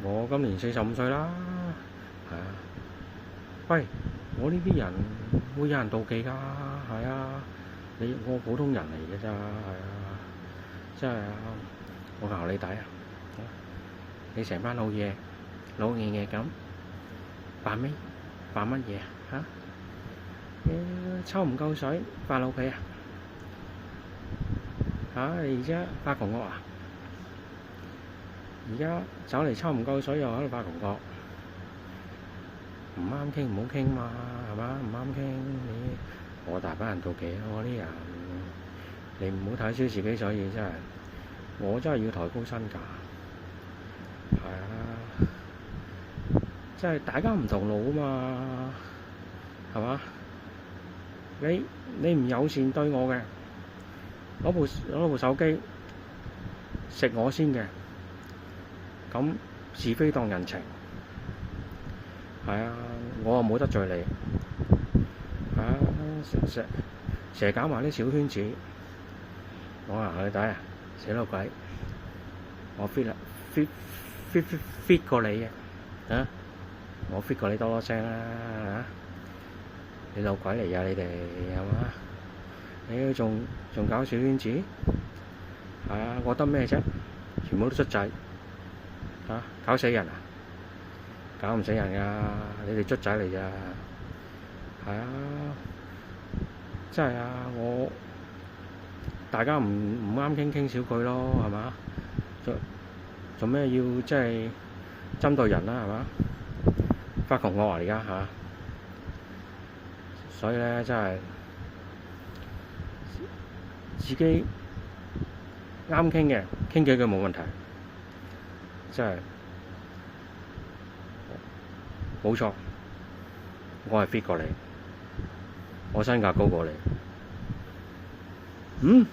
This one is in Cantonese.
我今年45歲啦，係啊。喂，我呢啲人會有人妒忌㗎，係啊。我普通人嚟嘅咋，係啊。真係啊，我教你睇啊。你成班老嘢老嘢嘢咁扮咩？扮乜嘢啊？抽唔夠水發老脾啊？你而家發窮惡啊？而家走嚟抽唔夠水又喺度發窮惡，唔啱傾唔好傾嘛，係嘛？唔啱傾我大班人妒忌我啲人，你唔好睇小自己，所以真係我真係要抬高身價，係啊，即係大家唔同路啊嘛，係嘛？你唔友善對我嘅，攞部手機食我先嘅，咁是非當人情，係啊，我又冇得罪你，係啊，成日搞埋啲小圈子，我話你睇啊，死老鬼，我 fit 過你嘅，我 fit 過你多聲啦，你老鬼嚟㗎你哋係嘛？你仲搞小圈子，係啊，我得咩啫？全部都卒仔，搞死人啊！搞唔死人㗎，你哋卒仔嚟咋，係啊，真係啊，大家唔啱傾少句咯，係嘛？做咩要即係針對人啦，係嘛？發窮惡啊而家嚇，所以咧真係自己啱傾嘅傾幾句冇問題，真係冇錯，我係 fit 過你，我身價高過你，嗯。